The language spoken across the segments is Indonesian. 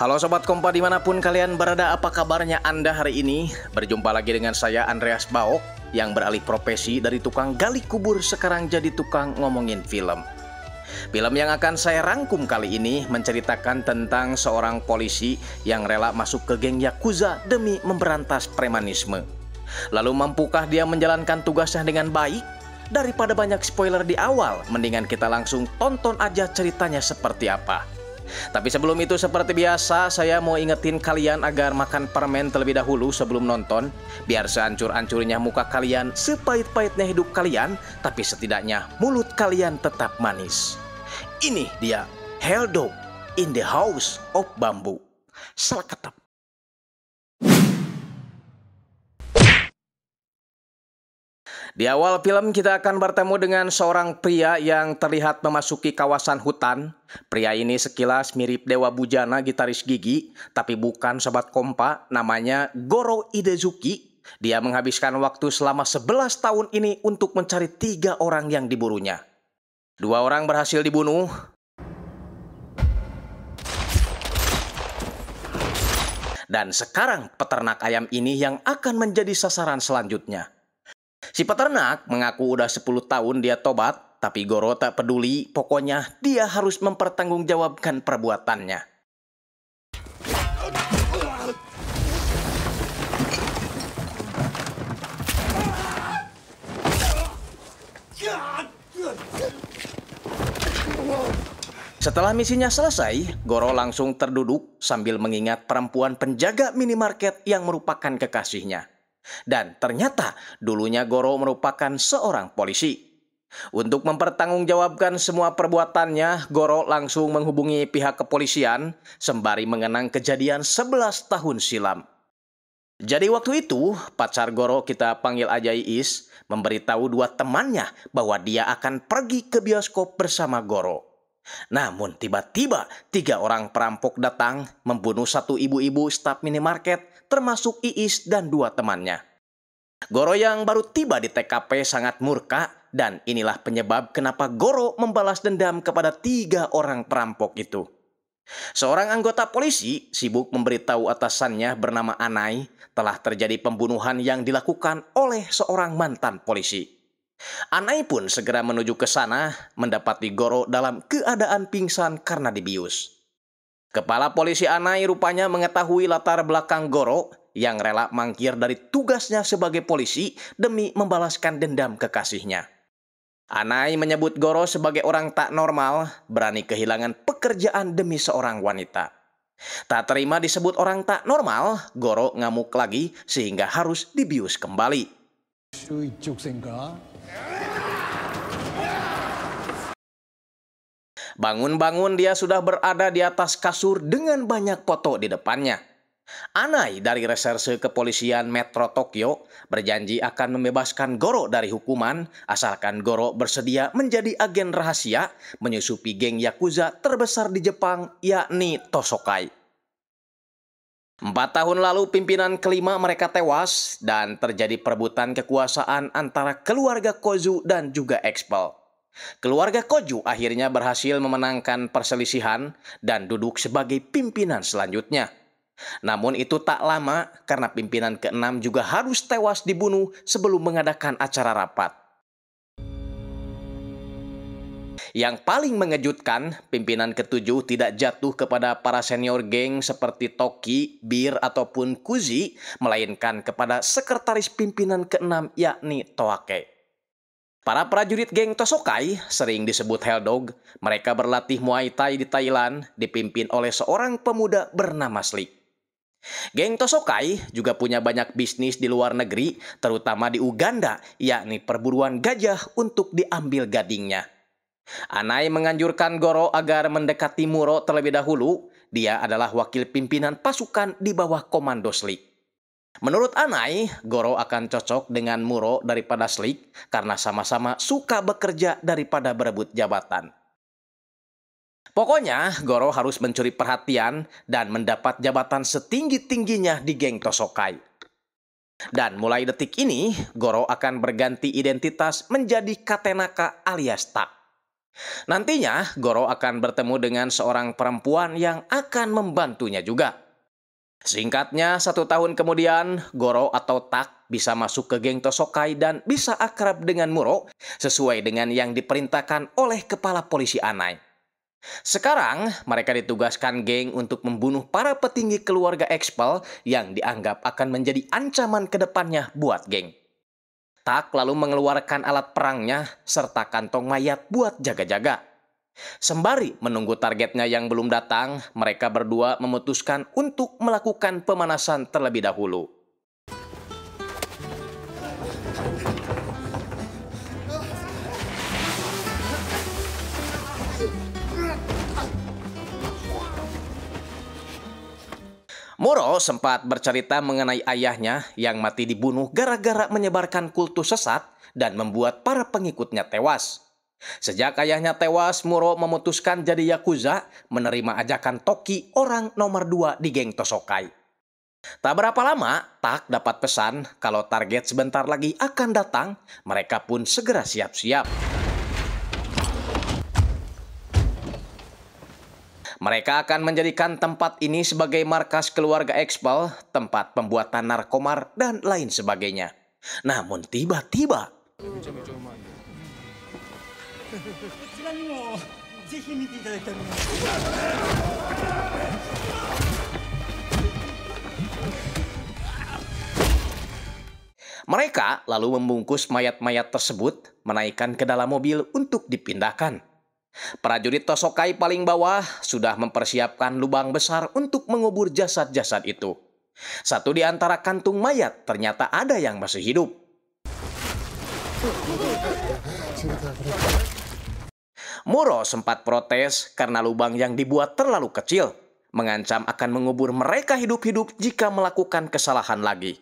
Halo Sobat Kompa dimanapun kalian berada, apa kabarnya Anda hari ini? Berjumpa lagi dengan saya Andreas Baok yang beralih profesi dari tukang gali kubur sekarang jadi tukang ngomongin film. Film yang akan saya rangkum kali ini menceritakan tentang seorang polisi yang rela masuk ke geng Yakuza demi memberantas premanisme. Lalu mampukah dia menjalankan tugasnya dengan baik? Daripada banyak spoiler di awal, mendingan kita langsung tonton aja ceritanya seperti apa. Tapi sebelum itu seperti biasa, saya mau ingetin kalian agar makan permen terlebih dahulu sebelum nonton. Biar sehancur-hancurnya muka kalian, sepahit-pahitnya hidup kalian, tapi setidaknya mulut kalian tetap manis. Ini dia, Helldog in the House of Bamboo. Seleketep. Di awal film kita akan bertemu dengan seorang pria yang terlihat memasuki kawasan hutan. Pria ini sekilas mirip Dewa Bujana gitaris Gigi, tapi bukan Sobat Kompa, namanya Goro Idezuki. Dia menghabiskan waktu selama 11 tahun ini untuk mencari 3 orang yang diburunya. 2 orang berhasil dibunuh. Dan sekarang peternak ayam ini yang akan menjadi sasaran selanjutnya. Si peternak mengaku udah 10 tahun dia tobat, tapi Goro tak peduli, pokoknya dia harus mempertanggungjawabkan perbuatannya. Setelah misinya selesai, Goro langsung terduduk sambil mengingat perempuan penjaga minimarket yang merupakan kekasihnya. Dan ternyata dulunya Goro merupakan seorang polisi. Untuk mempertanggungjawabkan semua perbuatannya, Goro langsung menghubungi pihak kepolisian sembari mengenang kejadian 11 tahun silam. Jadi waktu itu, pacar Goro, kita panggil aja Iis, memberitahu 2 temannya bahwa dia akan pergi ke bioskop bersama Goro. Namun tiba-tiba 3 orang perampok datang membunuh 1 ibu-ibu staf minimarket termasuk Iis dan 2 temannya. Goro yang baru tiba di TKP sangat murka dan inilah penyebab kenapa Goro membalas dendam kepada 3 orang perampok itu. Seorang anggota polisi sibuk memberitahu atasannya bernama Anai telah terjadi pembunuhan yang dilakukan oleh seorang mantan polisi. Anai pun segera menuju ke sana, mendapati Goro dalam keadaan pingsan karena dibius. Kepala polisi Anai rupanya mengetahui latar belakang Goro yang rela mangkir dari tugasnya sebagai polisi demi membalaskan dendam kekasihnya. Anai menyebut Goro sebagai orang tak normal, berani kehilangan pekerjaan demi seorang wanita. Tak terima disebut orang tak normal, Goro ngamuk lagi sehingga harus dibius kembali. Bangun-bangun dia sudah berada di atas kasur dengan banyak foto di depannya. Anai dari reserse kepolisian Metro Tokyo berjanji akan membebaskan Goro dari hukuman asalkan Goro bersedia menjadi agen rahasia menyusupi geng Yakuza terbesar di Jepang, yakni Tosokai. 4 tahun lalu pimpinan kelima mereka tewas dan terjadi perebutan kekuasaan antara keluarga Kozu dan juga Expel. Keluarga Kozu akhirnya berhasil memenangkan perselisihan dan duduk sebagai pimpinan selanjutnya. Namun itu tak lama karena pimpinan ke-6 juga harus tewas dibunuh sebelum mengadakan acara rapat. Yang paling mengejutkan, pimpinan ke-7 tidak jatuh kepada para senior geng seperti Toki, Bir, ataupun Kuzi, melainkan kepada sekretaris pimpinan ke-6 yakni Toake. Para prajurit geng Tosokai, sering disebut Helldog, mereka berlatih Muay Thai di Thailand, dipimpin oleh seorang pemuda bernama Slick. Geng Tosokai juga punya banyak bisnis di luar negeri, terutama di Uganda, yakni perburuan gajah untuk diambil gadingnya. Anai menganjurkan Goro agar mendekati Muro terlebih dahulu. Dia adalah wakil pimpinan pasukan di bawah komando Slick. Menurut Anai, Goro akan cocok dengan Muro daripada Slick karena sama-sama suka bekerja daripada berebut jabatan. Pokoknya, Goro harus mencuri perhatian dan mendapat jabatan setinggi-tingginya di geng Tosokai. Dan mulai detik ini, Goro akan berganti identitas menjadi Katenaka alias Tak. Nantinya, Goro akan bertemu dengan seorang perempuan yang akan membantunya juga. Singkatnya, 1 tahun kemudian, Goro atau Tak bisa masuk ke geng Tosokai dan bisa akrab dengan Muro sesuai dengan yang diperintahkan oleh kepala polisi Anai. Sekarang, mereka ditugaskan geng untuk membunuh para petinggi keluarga Expel yang dianggap akan menjadi ancaman ke depannya buat geng. Tak lalu mengeluarkan alat perangnya serta kantong mayat buat jaga-jaga. Sembari menunggu targetnya yang belum datang, mereka berdua memutuskan untuk melakukan pemanasan terlebih dahulu. Muro sempat bercerita mengenai ayahnya yang mati dibunuh gara-gara menyebarkan kultus sesat dan membuat para pengikutnya tewas. Sejak ayahnya tewas, Muro memutuskan jadi Yakuza, menerima ajakan Toki, orang nomor 2 di geng Tosokai. Tak berapa lama, Tak dapat pesan kalau target sebentar lagi akan datang, mereka pun segera siap-siap. Mereka akan menjadikan tempat ini sebagai markas keluarga Expel, tempat pembuatan narkomar, dan lain sebagainya. Namun tiba-tiba, mereka lalu membungkus mayat-mayat tersebut, menaikkan ke dalam mobil untuk dipindahkan. Prajurit Tosokai paling bawah sudah mempersiapkan lubang besar untuk mengubur jasad-jasad itu. Satu di antara kantung mayat ternyata ada yang masih hidup. Muro sempat protes karena lubang yang dibuat terlalu kecil, mengancam akan mengubur mereka hidup-hidup jika melakukan kesalahan lagi.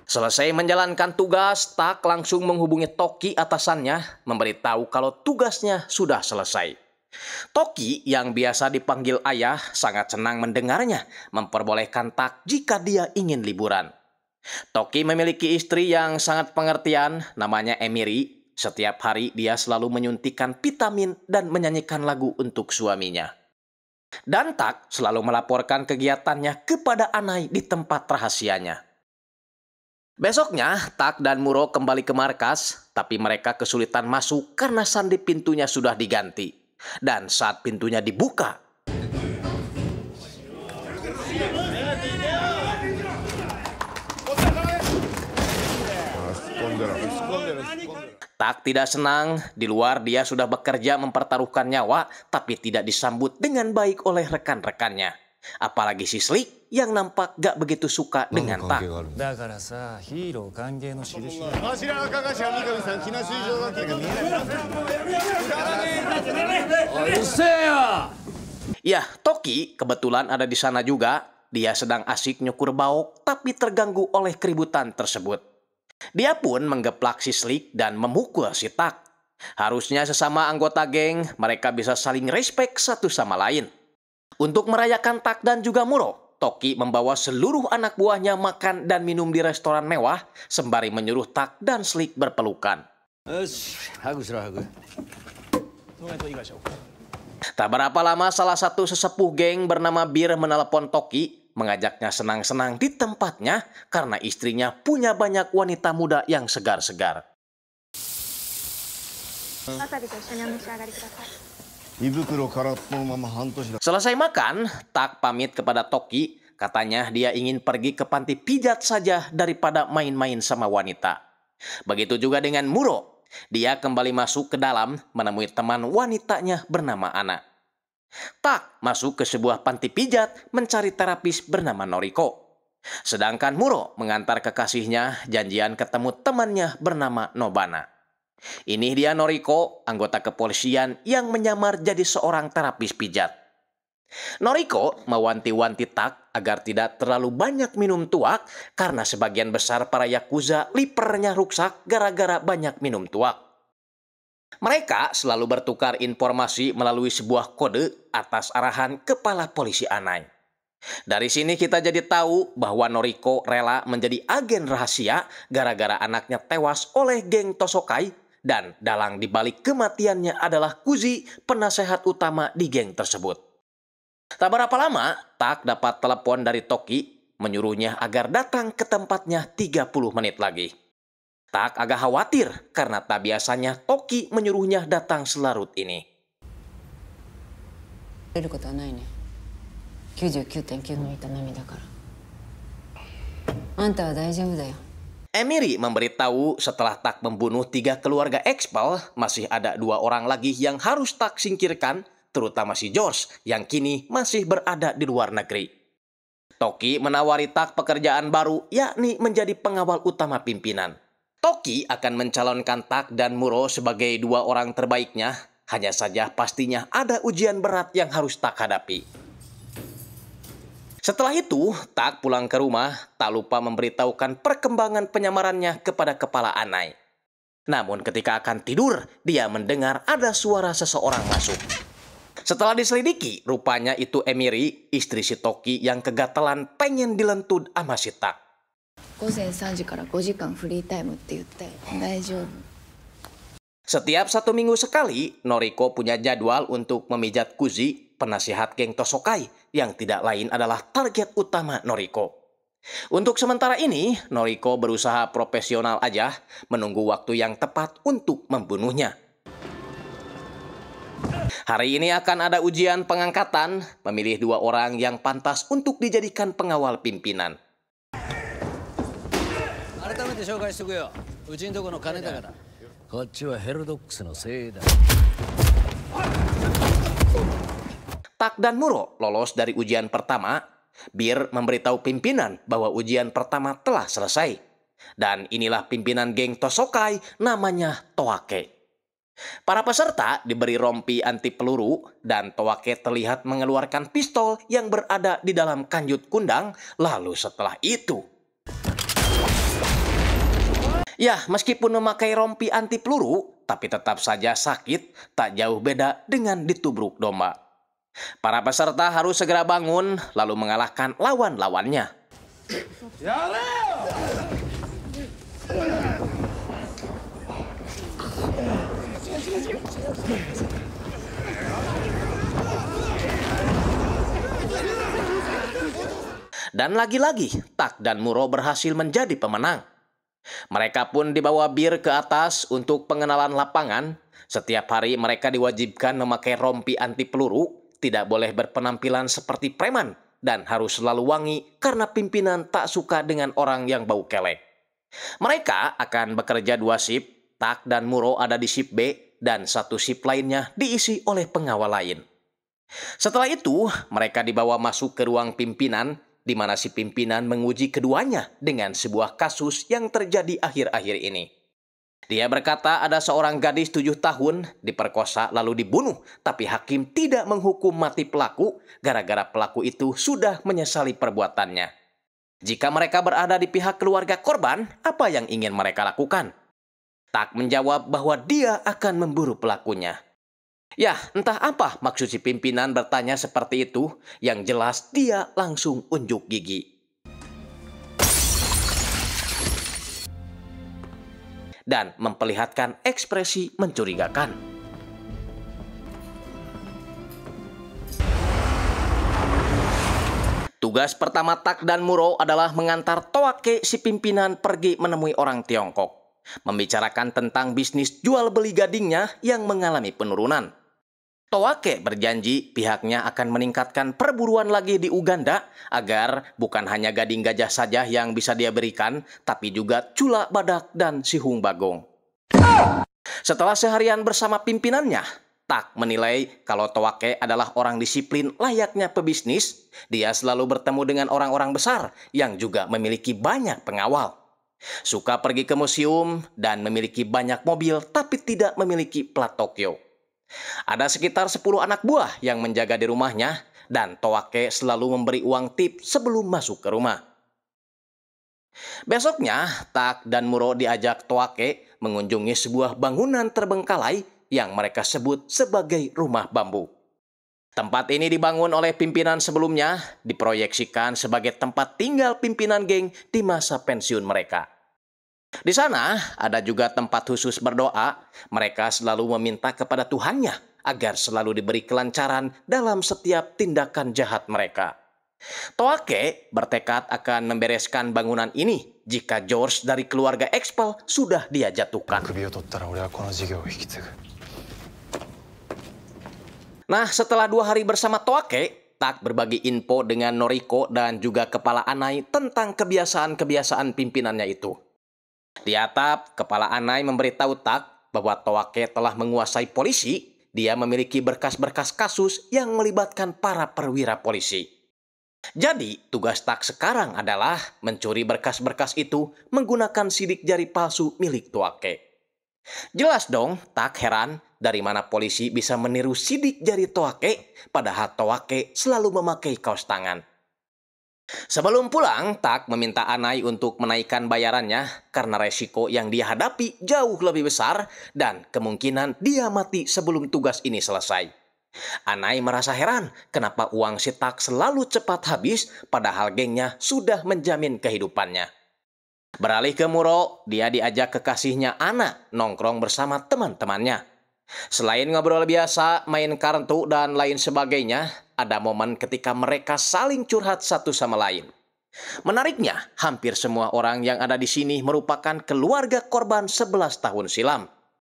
Selesai menjalankan tugas, Tak langsung menghubungi Toki atasannya, memberitahu kalau tugasnya sudah selesai. Toki yang biasa dipanggil ayah sangat senang mendengarnya, memperbolehkan Tak jika dia ingin liburan. Toki memiliki istri yang sangat pengertian, namanya Emiri. Setiap hari dia selalu menyuntikkan vitamin dan menyanyikan lagu untuk suaminya. Dan Tak selalu melaporkan kegiatannya kepada Anai di tempat rahasianya. Besoknya, Tak dan Muro kembali ke markas, tapi mereka kesulitan masuk karena sandi pintunya sudah diganti. Dan saat pintunya dibuka, Tak tidak senang. Di luar dia sudah bekerja mempertaruhkan nyawa, tapi tidak disambut dengan baik oleh rekan-rekannya. Apalagi si Slick yang nampak gak begitu suka dengan Tak. Ya, Toki kebetulan ada di sana juga. Dia sedang asik nyukur baok, tapi terganggu oleh keributan tersebut. Dia pun menggeplak si Slick dan memukul si Tak. Harusnya sesama anggota geng, mereka bisa saling respek satu sama lain. Untuk merayakan Tak dan juga Muro, Toki membawa seluruh anak buahnya makan dan minum di restoran mewah, sembari menyuruh Tak dan Slick berpelukan. Tak berapa lama salah satu sesepuh geng bernama Bir menelepon Toki, mengajaknya senang-senang di tempatnya karena istrinya punya banyak wanita muda yang segar-segar. Selesai makan, Tak pamit kepada Toki, katanya dia ingin pergi ke panti pijat saja daripada main-main sama wanita. Begitu juga dengan Muro. Dia kembali masuk ke dalam menemui teman wanitanya bernama Ana. Tak masuk ke sebuah panti pijat mencari terapis bernama Noriko. Sedangkan Muro mengantar kekasihnya janjian ketemu temannya bernama Nobana. Ini dia Noriko, anggota kepolisian yang menyamar jadi seorang terapis pijat. Noriko mewanti-wanti Tak agar tidak terlalu banyak minum tuak karena sebagian besar para Yakuza lipernya rusak gara-gara banyak minum tuak. Mereka selalu bertukar informasi melalui sebuah kode atas arahan kepala polisi Anai. Dari sini kita jadi tahu bahwa Noriko rela menjadi agen rahasia gara-gara anaknya tewas oleh geng Tosokai dan dalang dibalik kematiannya adalah Kuzi, penasehat utama di geng tersebut. Tak berapa lama, Tak dapat telepon dari Toki menyuruhnya agar datang ke tempatnya 30 menit lagi. Tak agak khawatir karena tak biasanya Toki menyuruhnya datang selarut ini. 出ることはないね。99.9の痛みだから。あんたは大丈夫だよ。Emiri memberitahu setelah Tak membunuh 3 keluarga Expel, masih ada 2 orang lagi yang harus Tak singkirkan, terutama si George yang kini masih berada di luar negeri. Toki menawari Tak pekerjaan baru, yakni menjadi pengawal utama pimpinan. Toki akan mencalonkan Tak dan Muro sebagai 2 orang terbaiknya, hanya saja pastinya ada ujian berat yang harus Tak hadapi. Setelah itu, Tak pulang ke rumah, tak lupa memberitahukan perkembangan penyamarannya kepada kepala Anai. Namun ketika akan tidur, dia mendengar ada suara seseorang masuk. Setelah diselidiki, rupanya itu Emiri, istri si Toki yang kegatelan pengen dilentud sama si Tak. 午前3時から5時間フリータイムって言って大丈夫。 Setiap 1 minggu sekali, Noriko punya jadwal untuk memijat Kuzi, penasihat geng Tosokai, yang tidak lain adalah target utama Noriko. Untuk sementara ini, Noriko berusaha profesional aja, menunggu waktu yang tepat untuk membunuhnya. Hari ini akan ada ujian pengangkatan, memilih 2 orang yang pantas untuk dijadikan pengawal pimpinan. 改めて紹介しとくよ。うちんとこの金だから。こっちはヘルドックスのせいだ。 Tak dan Muro lolos dari ujian pertama. Bir memberitahu pimpinan bahwa ujian pertama telah selesai. Dan inilah pimpinan geng Tosokai, namanya Toake. Para peserta diberi rompi anti peluru dan Toake terlihat mengeluarkan pistol yang berada di dalam kanjut kundang. Lalu setelah itu, ya, meskipun memakai rompi anti peluru, tapi tetap saja sakit, tak jauh beda dengan ditubruk domba. Para peserta harus segera bangun, lalu mengalahkan lawan-lawannya. Dan lagi-lagi, Tak dan Muro berhasil menjadi pemenang. Mereka pun dibawa Bir ke atas untuk pengenalan lapangan. Setiap hari mereka diwajibkan memakai rompi anti peluru, tidak boleh berpenampilan seperti preman, dan harus selalu wangi karena pimpinan tak suka dengan orang yang bau kelek. Mereka akan bekerja 2 shift, Tak dan Muro ada di shift B, dan 1 shift lainnya diisi oleh pengawal lain. Setelah itu, mereka dibawa masuk ke ruang pimpinan, di mana si pimpinan menguji keduanya dengan sebuah kasus yang terjadi akhir-akhir ini. Dia berkata ada seorang gadis 7 tahun diperkosa lalu dibunuh, tapi hakim tidak menghukum mati pelaku gara-gara pelaku itu sudah menyesali perbuatannya. Jika mereka berada di pihak keluarga korban, apa yang ingin mereka lakukan? Tak menjawab bahwa dia akan memburu pelakunya. Ya, entah apa maksud si pimpinan bertanya seperti itu, yang jelas dia langsung unjuk gigi. Dan memperlihatkan ekspresi mencurigakan. Tugas pertama Tak dan Muro adalah mengantar Toake si pimpinan pergi menemui orang Tiongkok, membicarakan tentang bisnis jual beli gadingnya yang mengalami penurunan. Toake berjanji pihaknya akan meningkatkan perburuan lagi di Uganda agar bukan hanya gading gajah saja yang bisa dia berikan, tapi juga cula badak dan sihung bagong. Setelah seharian bersama pimpinannya, Tak menilai kalau Toake adalah orang disiplin layaknya pebisnis. Dia selalu bertemu dengan orang-orang besar yang juga memiliki banyak pengawal. Suka pergi ke museum dan memiliki banyak mobil tapi tidak memiliki plat Tokyo. Ada sekitar 10 anak buah yang menjaga di rumahnya, dan Toake selalu memberi uang tip sebelum masuk ke rumah. Besoknya, Tak dan Muro diajak Toake mengunjungi sebuah bangunan terbengkalai yang mereka sebut sebagai rumah bambu. Tempat ini dibangun oleh pimpinan sebelumnya, diproyeksikan sebagai tempat tinggal pimpinan geng di masa pensiun mereka. Di sana ada juga tempat khusus berdoa. Mereka selalu meminta kepada Tuhannya agar selalu diberi kelancaran dalam setiap tindakan jahat mereka. Toake bertekad akan membereskan bangunan ini jika George dari keluarga Expel sudah dia jatuhkan. Nah, setelah 2 hari bersama Toake, Tak berbagi info dengan Noriko dan juga Kepala Anai tentang kebiasaan-kebiasaan pimpinannya itu. Di atap, Kepala Anai memberitahu Tak bahwa Toake telah menguasai polisi. Dia memiliki berkas-berkas kasus yang melibatkan para perwira polisi. Jadi, tugas Tak sekarang adalah mencuri berkas-berkas itu menggunakan sidik jari palsu milik Toake. Jelas dong, Tak heran dari mana polisi bisa meniru sidik jari Toake, padahal Toake selalu memakai kaos tangan. Sebelum pulang, Tak meminta Anai untuk menaikkan bayarannya karena resiko yang dia hadapi jauh lebih besar dan kemungkinan dia mati sebelum tugas ini selesai. Anai merasa heran kenapa uang si Tak selalu cepat habis padahal gengnya sudah menjamin kehidupannya. Beralih ke Muro, dia diajak kekasihnya Ana nongkrong bersama teman-temannya. Selain ngobrol biasa, main kartu, dan lain sebagainya, ada momen ketika mereka saling curhat satu sama lain. Menariknya, hampir semua orang yang ada di sini merupakan keluarga korban 11 tahun silam.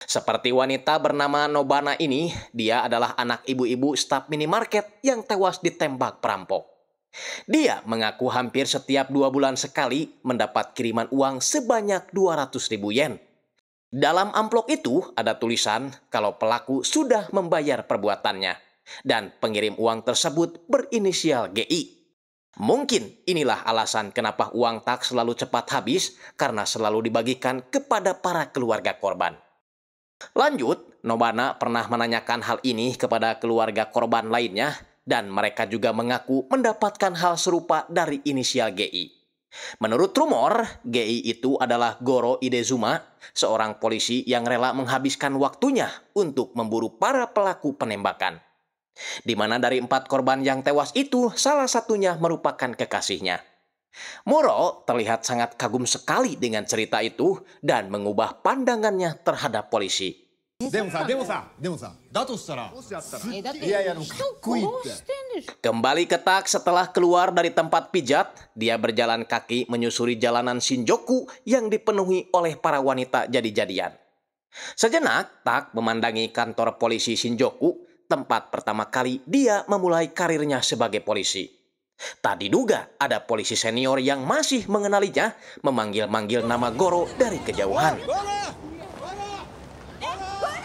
Seperti wanita bernama Nobana ini, dia adalah anak ibu-ibu staf minimarket yang tewas ditembak perampok. Dia mengaku hampir setiap 2 bulan sekali mendapat kiriman uang sebanyak 200.000 yen. Dalam amplop itu ada tulisan kalau pelaku sudah membayar perbuatannya dan pengirim uang tersebut berinisial GI. Mungkin inilah alasan kenapa uang Tak selalu cepat habis karena selalu dibagikan kepada para keluarga korban. Lanjut, Nobana pernah menanyakan hal ini kepada keluarga korban lainnya dan mereka juga mengaku mendapatkan hal serupa dari inisial GI. Menurut rumor, GI itu adalah Goro Idezuma, seorang polisi yang rela menghabiskan waktunya untuk memburu para pelaku penembakan. Di mana dari 4 korban yang tewas itu, salah satunya merupakan kekasihnya. Muro terlihat sangat kagum sekali dengan cerita itu dan mengubah pandangannya terhadap polisi. でもさだとしたらだっていやいや人かっこいいっ殺しててんでしょ。 Kembali ke Tak setelah keluar dari tempat pijat, dia berjalan kaki menyusuri jalanan Shinjuku yang dipenuhi oleh para wanita jadi-jadian. Sejenak, Tak memandangi kantor polisi Shinjuku, tempat pertama kali dia memulai karirnya sebagai polisi. Tak diduga ada polisi senior yang masih mengenalinya, memanggil-manggil nama Goro dari kejauhan.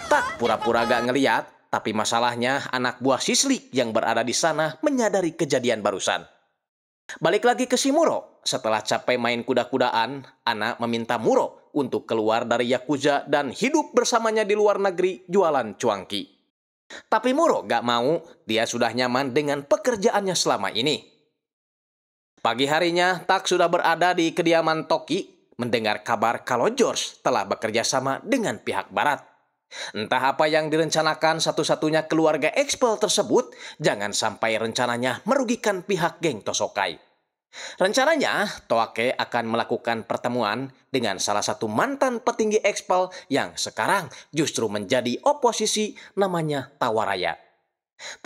Tak pura-pura gak ngeliat, tapi masalahnya anak buah Sislik yang berada di sana menyadari kejadian barusan. Balik lagi ke si Muro, setelah capek main kuda-kudaan, Ana meminta Muro untuk keluar dari Yakuza dan hidup bersamanya di luar negeri jualan cuangki. Tapi Muro gak mau, dia sudah nyaman dengan pekerjaannya selama ini. Pagi harinya, Tak sudah berada di kediaman Toki, mendengar kabar kalau George telah bekerja sama dengan pihak barat. Entah apa yang direncanakan satu-satunya keluarga Expel tersebut, jangan sampai rencananya merugikan pihak geng Tosokai. Rencananya, Toake akan melakukan pertemuan dengan salah satu mantan petinggi Expel yang sekarang justru menjadi oposisi, namanya Tawaraya.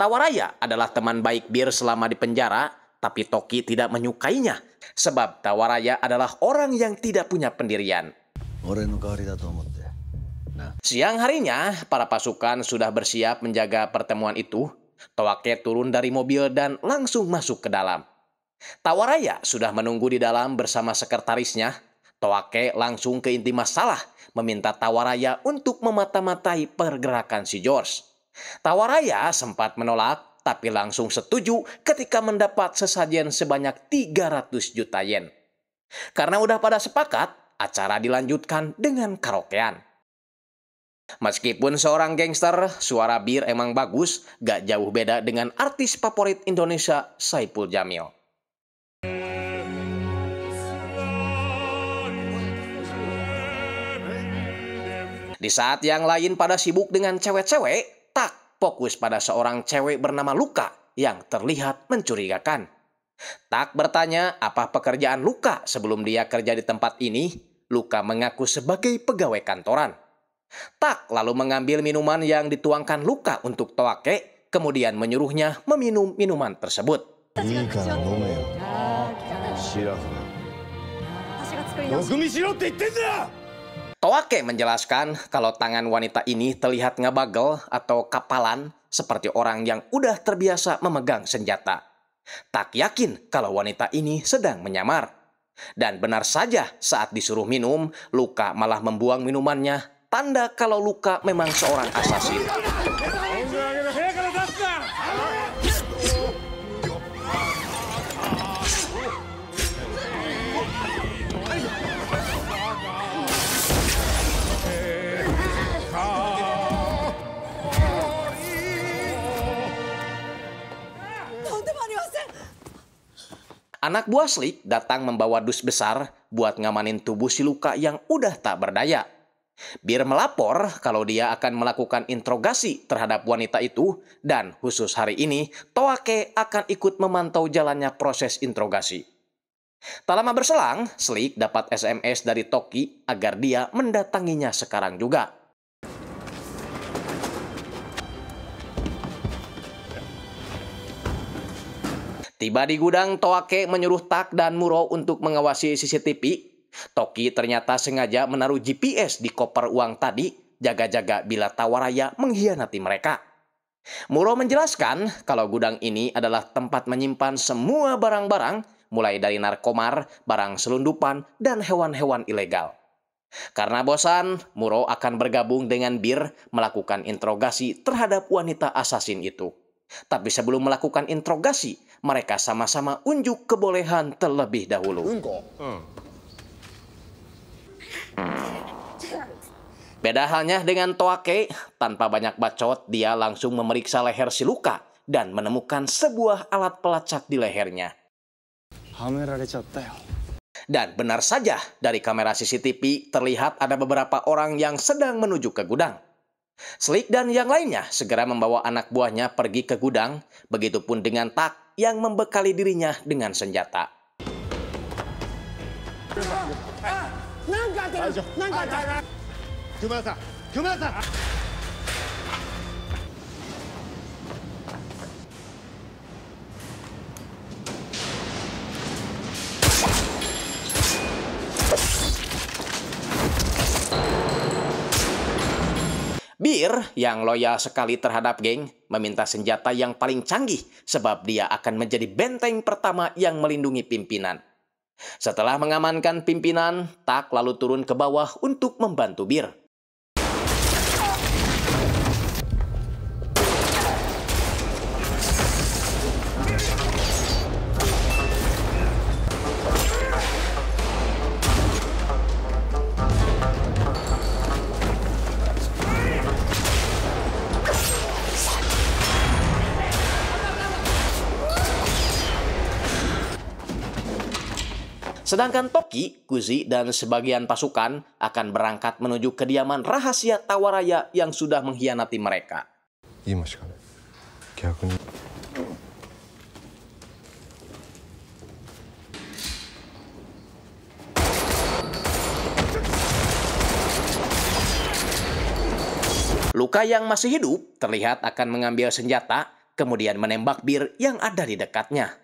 Tawaraya adalah teman baik Bir selama di penjara, tapi Toki tidak menyukainya, sebab Tawaraya adalah orang yang tidak punya pendirian. Siang harinya, para pasukan sudah bersiap menjaga pertemuan itu. Toake turun dari mobil dan langsung masuk ke dalam. Tawaraya sudah menunggu di dalam bersama sekretarisnya. Toake langsung ke inti masalah, meminta Tawaraya untuk memata-matai pergerakan si George. Tawaraya sempat menolak, tapi langsung setuju ketika mendapat sesajen sebanyak 300 juta yen. Karena udah pada sepakat, acara dilanjutkan dengan karaokean. Meskipun seorang gangster, suara Bir emang bagus, gak jauh beda dengan artis favorit Indonesia, Saipul Jamil. Di saat yang lain pada sibuk dengan cewek-cewek, Tak fokus pada seorang cewek bernama Luka yang terlihat mencurigakan. Tak bertanya apa pekerjaan Luka sebelum dia kerja di tempat ini, Luka mengaku sebagai pegawai kantoran. Tak lalu mengambil minuman yang dituangkan Luka untuk Toake, kemudian menyuruhnya meminum minuman tersebut. いいから飲めよシラフ毒味しろって言ってんだ。 Toake menjelaskan kalau tangan wanita ini terlihat ngebagel atau kapalan seperti orang yang udah terbiasa memegang senjata. Tak yakin kalau wanita ini sedang menyamar. Dan benar saja saat disuruh minum, Luka malah membuang minumannya, tanda kalau Luka memang seorang asasin. Anak buah Slick datang membawa dus besar buat ngamanin tubuh si Luka yang udah tak berdaya. Bir melapor kalau dia akan melakukan interogasi terhadap wanita itu, dan khusus hari ini Toake akan ikut memantau jalannya proses interogasi. Tak lama berselang, Slick dapat SMS dari Toki agar dia mendatanginya sekarang juga. Tiba di gudang, Toake menyuruh Tak dan Muro untuk mengawasi CCTV. Toki ternyata sengaja menaruh GPS di koper uang tadi, jaga-jaga bila Tawaraya mengkhianati mereka. Muro menjelaskan kalau gudang ini adalah tempat menyimpan semua barang-barang, mulai dari narkomar, barang selundupan, dan hewan-hewan ilegal. Karena bosan, Muro akan bergabung dengan Bir melakukan interogasi terhadap wanita asasin itu. Tapi sebelum melakukan interogasi, mereka sama-sama unjuk kebolehan terlebih dahulu. Beda halnya dengan Toake, tanpa banyak bacot, dia langsung memeriksa leher si Luka dan menemukan sebuah alat pelacak di lehernya. Dan benar saja, dari kamera CCTV terlihat ada beberapa orang yang sedang menuju ke gudang. Slick dan yang lainnya segera membawa anak buahnya pergi ke gudang, begitupun dengan Tak yang membekali dirinya dengan senjata. Bir, yang loyal sekali terhadap geng, meminta senjata yang paling canggih sebab dia akan menjadi benteng pertama yang melindungi pimpinan. Setelah mengamankan pimpinan, Tak lalu turun ke bawah untuk membantu Bir. Sedangkan Toki, Kuzi, dan sebagian pasukan akan berangkat menuju kediaman rahasia Tawaraya yang sudah mengkhianati mereka. Luka yang masih hidup terlihat akan mengambil senjata, kemudian menembak Bir yang ada di dekatnya.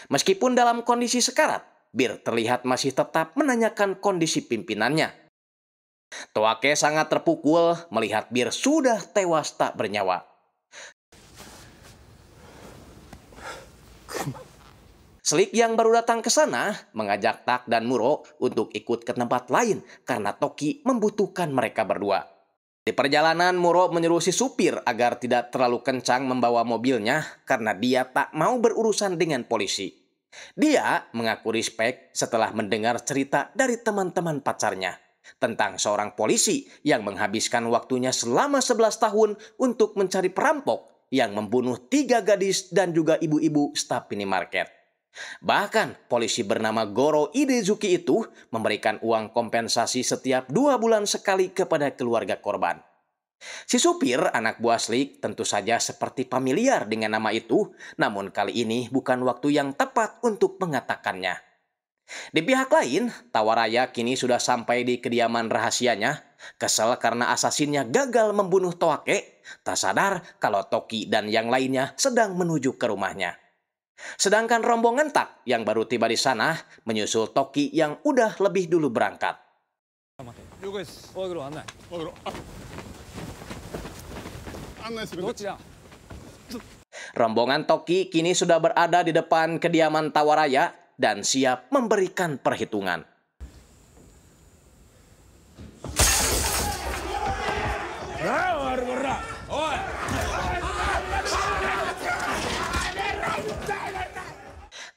Meskipun dalam kondisi sekarat, Bir terlihat masih tetap menanyakan kondisi pimpinannya. Toake sangat terpukul melihat Bir sudah tewas tak bernyawa. Slick yang baru datang ke sana mengajak Tak dan Muro untuk ikut ke tempat lain karena Toki membutuhkan mereka berdua. Di perjalanan, Muro menyuruh si supir agar tidak terlalu kencang membawa mobilnya karena dia tak mau berurusan dengan polisi. Dia mengaku respek setelah mendengar cerita dari teman-teman pacarnya. tentang seorang polisi yang menghabiskan waktunya selama 11 tahun untuk mencari perampok yang membunuh 3 gadis dan juga ibu-ibu staf minimarket. Bahkan polisi bernama Goro Idezuki itu memberikan uang kompensasi setiap 2 bulan sekali kepada keluarga korban. Si supir, anak buah Slick, tentu saja seperti familiar dengan nama itu, namun kali ini bukan waktu yang tepat untuk mengatakannya. Di pihak lain, Tawaraya kini sudah sampai di kediaman rahasianya. Kesal karena asasinnya gagal membunuh Toake, tak sadar kalau Toki dan yang lainnya sedang menuju ke rumahnya. Sedangkan rombongan Tak yang baru tiba di sana menyusul Toki yang udah lebih dulu berangkat. Rombongan Toki kini sudah berada di depan kediaman Tawaraya dan siap memberikan perhitungan.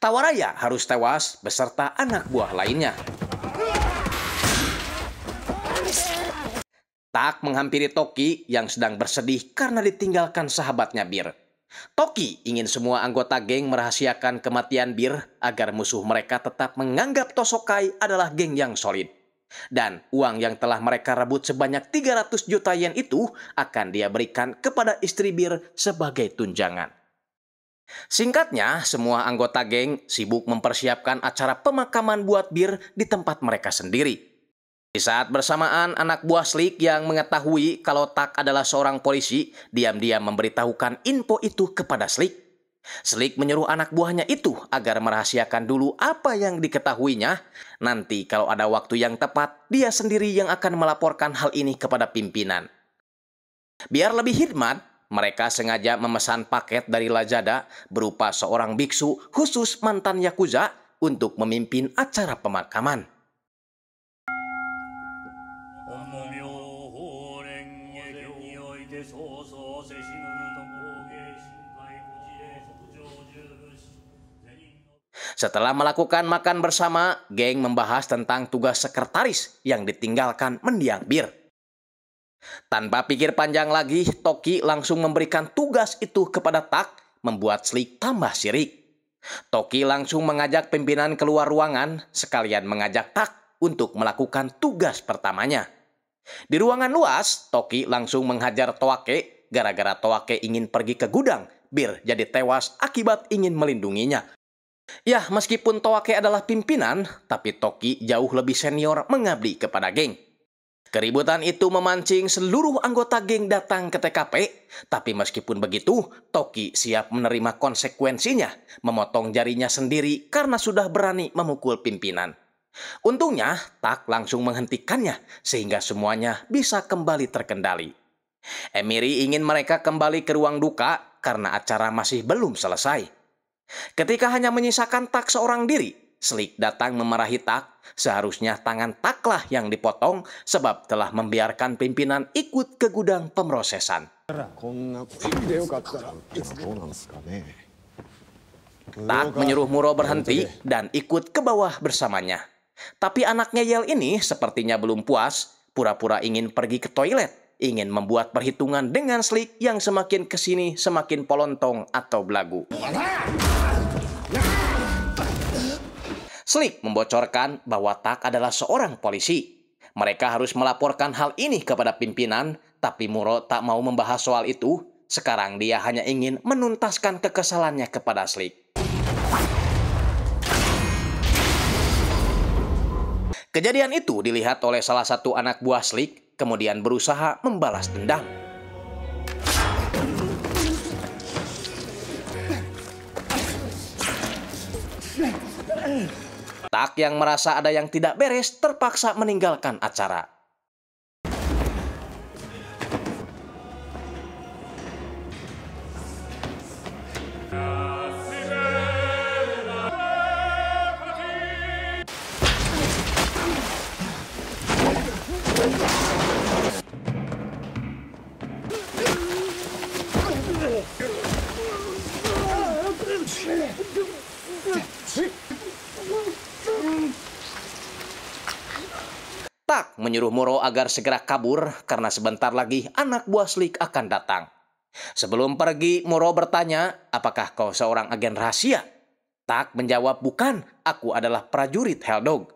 Tawaraya harus tewas beserta anak buah lainnya. Tak menghampiri Toki yang sedang bersedih karena ditinggalkan sahabatnya Bir. Toki ingin semua anggota geng merahasiakan kematian Bir agar musuh mereka tetap menganggap Tosokai adalah geng yang solid. Dan uang yang telah mereka rebut sebanyak 300 juta yen itu akan dia berikan kepada istri Bir sebagai tunjangan. Singkatnya, semua anggota geng sibuk mempersiapkan acara pemakaman buat Bir di tempat mereka sendiri. Di saat bersamaan, anak buah Slick yang mengetahui kalau Tak adalah seorang polisi, diam-diam memberitahukan info itu kepada Slick. Slick menyuruh anak buahnya itu agar merahasiakan dulu apa yang diketahuinya. Nanti kalau ada waktu yang tepat, dia sendiri yang akan melaporkan hal ini kepada pimpinan. Biar lebih hikmat, mereka sengaja memesan paket dari Lazada berupa seorang biksu khusus mantan Yakuza untuk memimpin acara pemakaman. Setelah melakukan makan bersama, geng membahas tentang tugas sekretaris yang ditinggalkan mendiang Bir. Tanpa pikir panjang lagi, Toki langsung memberikan tugas itu kepada Tak, membuat Slick tambah sirik. Toki langsung mengajak pimpinan keluar ruangan, sekalian mengajak Tak untuk melakukan tugas pertamanya. Di ruangan luas, Toki langsung menghajar Toake, gara-gara Toake ingin pergi ke gudang, Bir jadi tewas akibat ingin melindunginya. Ya, meskipun Toake adalah pimpinan, tapi Toki jauh lebih senior mengabdi kepada geng. Keributan itu memancing seluruh anggota geng datang ke TKP, tapi meskipun begitu, Toki siap menerima konsekuensinya, memotong jarinya sendiri karena sudah berani memukul pimpinan. Untungnya, Tak langsung menghentikannya, sehingga semuanya bisa kembali terkendali. Emiri ingin mereka kembali ke ruang duka karena acara masih belum selesai. Ketika hanya menyisakan Tak seorang diri, Slick datang memarahi Tak. Seharusnya tangan Taklah yang dipotong sebab telah membiarkan pimpinan ikut ke gudang pemrosesan. Tak menyuruh Muro berhenti dan ikut ke bawah bersamanya. Tapi anak ngeyel ini sepertinya belum puas, pura-pura ingin pergi ke toilet, ingin membuat perhitungan dengan Slick yang semakin kesini semakin polontong atau belagu. Slick membocorkan bahwa Tak adalah seorang polisi. Mereka harus melaporkan hal ini kepada pimpinan, tapi Muro tak mau membahas soal itu. Sekarang dia hanya ingin menuntaskan kekesalannya kepada Slick. Kejadian itu dilihat oleh salah satu anak buah Slick, kemudian berusaha membalas dendam. Tak yang merasa ada yang tidak beres terpaksa meninggalkan acara. Tak menyuruh Muro agar segera kabur karena sebentar lagi anak buah Slick akan datang. Sebelum pergi, Muro bertanya, apakah kau seorang agen rahasia? Tak menjawab, bukan, aku adalah prajurit Helldog.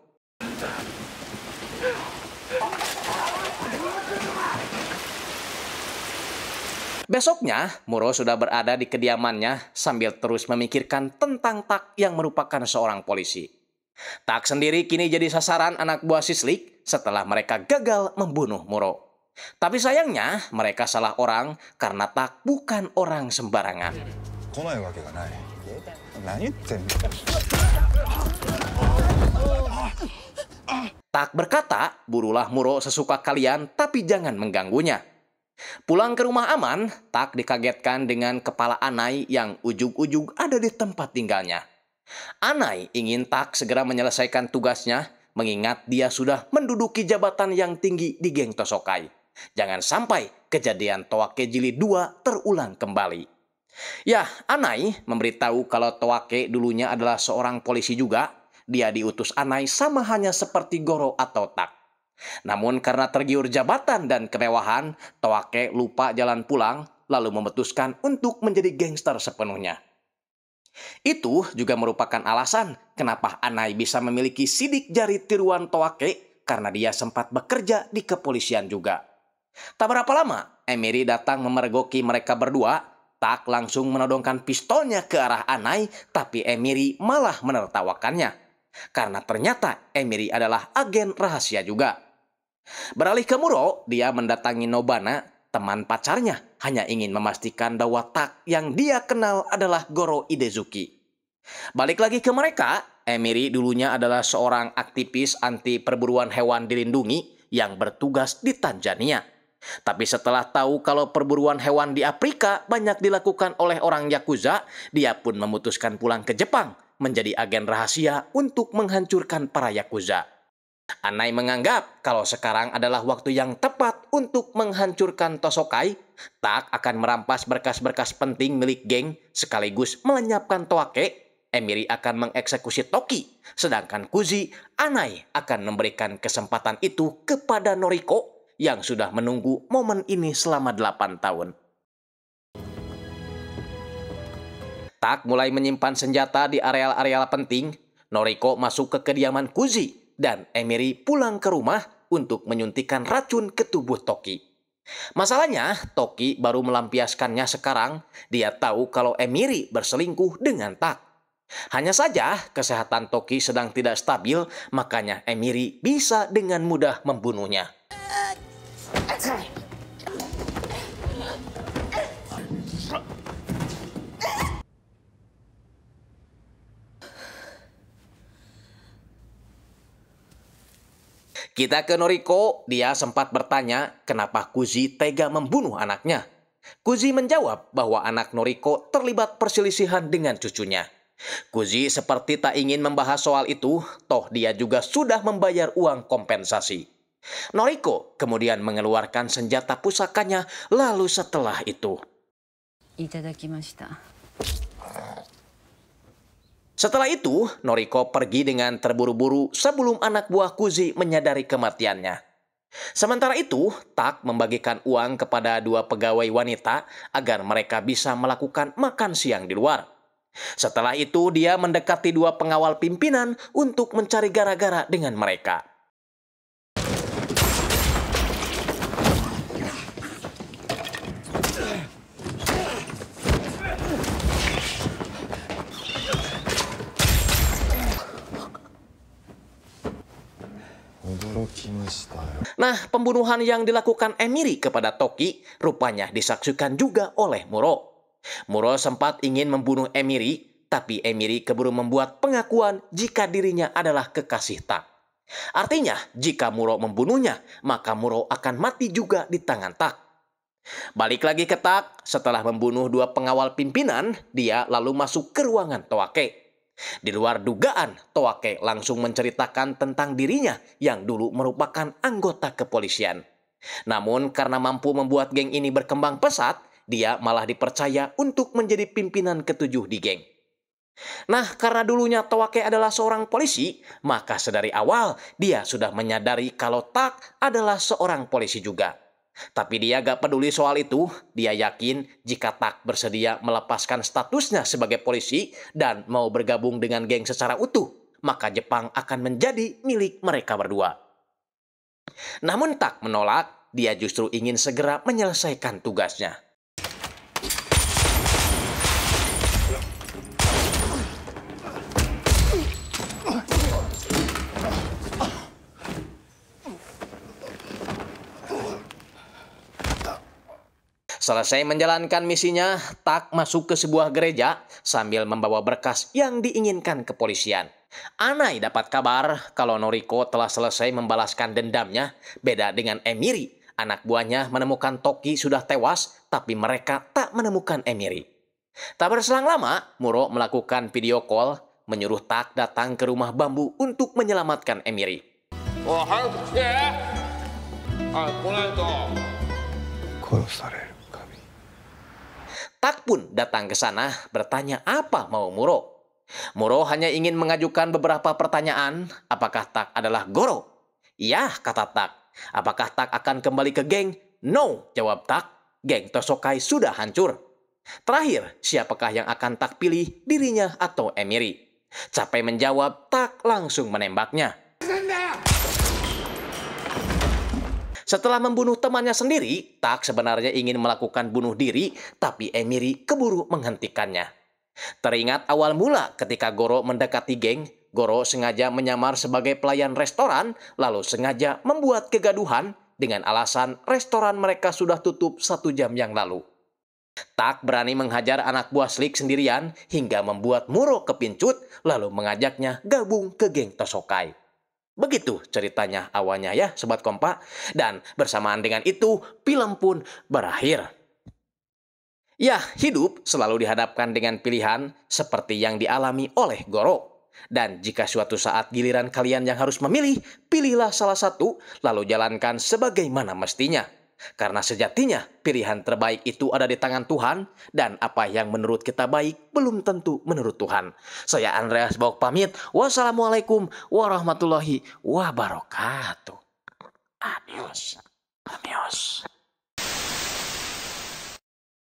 Besoknya, Muro sudah berada di kediamannya sambil terus memikirkan tentang Tak yang merupakan seorang polisi. Tak sendiri kini jadi sasaran anak buah si Slick setelah mereka gagal membunuh Muro. Tapi sayangnya, mereka salah orang karena Tak bukan orang sembarangan. Tak berkata, burulah Muro sesuka kalian tapi jangan mengganggunya. Pulang ke rumah aman, Tak dikagetkan dengan kepala Anai yang ujug-ujug ada di tempat tinggalnya. Anai ingin Tak segera menyelesaikan tugasnya, mengingat dia sudah menduduki jabatan yang tinggi di geng Tosokai. Jangan sampai kejadian Toake Jilid 2 terulang kembali. Ya, Anai memberitahu kalau Toake dulunya adalah seorang polisi juga. Dia diutus Anai sama hanya seperti Goro atau Tak. Namun karena tergiur jabatan dan kemewahan, Toake lupa jalan pulang, lalu memutuskan untuk menjadi gangster sepenuhnya. Itu juga merupakan alasan kenapa Anai bisa memiliki sidik jari tiruan Toake, karena dia sempat bekerja di kepolisian juga. Tak berapa lama, Emery datang memergoki mereka berdua. Tak langsung menodongkan pistolnya ke arah Anai, tapi Emery malah menertawakannya. Karena ternyata Emery adalah agen rahasia juga. Beralih ke Muro, dia mendatangi Nobana, teman pacarnya, hanya ingin memastikan bahwa Tak yang dia kenal adalah Goro Idezuki. Balik lagi ke mereka, Emery dulunya adalah seorang aktivis anti perburuan hewan dilindungi yang bertugas di Tanzania. Tapi setelah tahu kalau perburuan hewan di Afrika banyak dilakukan oleh orang Yakuza, dia pun memutuskan pulang ke Jepang, menjadi agen rahasia untuk menghancurkan para Yakuza. Anai menganggap kalau sekarang adalah waktu yang tepat untuk menghancurkan Tosokai. Tak akan merampas berkas-berkas penting milik geng sekaligus melenyapkan Toake. Emery akan mengeksekusi Toki, sedangkan Kuzi, Anai akan memberikan kesempatan itu kepada Noriko yang sudah menunggu momen ini selama 8 tahun. Tak mulai menyimpan senjata di areal-areal penting. Noriko masuk ke kediaman Kuzi dan Emery pulang ke rumah untuk menyuntikkan racun ke tubuh Toki. Masalahnya, Toki baru melampiaskannya sekarang. Dia tahu kalau Emery berselingkuh dengan Tak. Hanya saja, kesehatan Toki sedang tidak stabil, makanya Emery bisa dengan mudah membunuhnya. Kita ke Noriko, dia sempat bertanya kenapa Kuzi tega membunuh anaknya. Kuzi menjawab bahwa anak Noriko terlibat perselisihan dengan cucunya. Kuzi seperti tak ingin membahas soal itu, toh dia juga sudah membayar uang kompensasi. Noriko kemudian mengeluarkan senjata pusakanya, lalu setelah itu. Itadakimashita. Setelah itu, Noriko pergi dengan terburu-buru sebelum anak buah Kuzi menyadari kematiannya. Sementara itu, Tak membagikan uang kepada 2 pegawai wanita agar mereka bisa melakukan makan siang di luar. Setelah itu, dia mendekati 2 pengawal pimpinan untuk mencari gara-gara dengan mereka. Nah, pembunuhan yang dilakukan Emery kepada Toki rupanya disaksikan juga oleh Muro. Muro sempat ingin membunuh Emery, tapi Emery keburu membuat pengakuan jika dirinya adalah kekasih Tak. Artinya, jika Muro membunuhnya, maka Muro akan mati juga di tangan Tak. Balik lagi ke Tak, setelah membunuh 2 pengawal pimpinan, dia lalu masuk ke ruangan Toake. Di luar dugaan, Toake langsung menceritakan tentang dirinya yang dulu merupakan anggota kepolisian. Namun karena mampu membuat geng ini berkembang pesat, dia malah dipercaya untuk menjadi pimpinan ke-7 di geng. Nah, karena dulunya Towake adalah seorang polisi, maka sedari awal dia sudah menyadari kalau Tak adalah seorang polisi juga. Tapi dia gak peduli soal itu, dia yakin jika Tak bersedia melepaskan statusnya sebagai polisi dan mau bergabung dengan geng secara utuh, maka Jepang akan menjadi milik mereka berdua. Namun Tak menolak, dia justru ingin segera menyelesaikan tugasnya. Selesai menjalankan misinya, Tak masuk ke sebuah gereja sambil membawa berkas yang diinginkan kepolisian. Anai dapat kabar kalau Noriko telah selesai membalaskan dendamnya, beda dengan Emiri. Anak buahnya menemukan Toki sudah tewas, tapi mereka tak menemukan Emiri. Tak berselang lama, Muro melakukan video call, menyuruh Tak datang ke rumah bambu untuk menyelamatkan Emiri. Tak pun datang ke sana bertanya apa mau Muro. Muro hanya ingin mengajukan beberapa pertanyaan. Apakah Tak adalah Goro? Ya, kata Tak. Apakah Tak akan kembali ke geng? No, jawab Tak. Geng Tosokai sudah hancur. Terakhir, siapakah yang akan Tak pilih, dirinya atau Emiri? Capek menjawab, Tak langsung menembaknya. Setelah membunuh temannya sendiri, Tak sebenarnya ingin melakukan bunuh diri, tapi Emiri keburu menghentikannya. Teringat awal mula ketika Goro mendekati geng, Goro sengaja menyamar sebagai pelayan restoran, lalu sengaja membuat kegaduhan dengan alasan restoran mereka sudah tutup 1 jam yang lalu. Tak berani menghajar anak buah Slick sendirian hingga membuat Muro kepincut, lalu mengajaknya gabung ke geng Tosokai. Begitu ceritanya awalnya ya Sobat Kompa. Dan bersamaan dengan itu film pun berakhir. Ya, hidup selalu dihadapkan dengan pilihan seperti yang dialami oleh Goro. Dan jika suatu saat giliran kalian yang harus memilih, pilihlah salah satu lalu jalankan sebagaimana mestinya. Karena sejatinya pilihan terbaik itu ada di tangan Tuhan, dan apa yang menurut kita baik belum tentu menurut Tuhan. Saya Andreas Bauk pamit. Wassalamualaikum warahmatullahi wabarakatuh. Adios. Adios.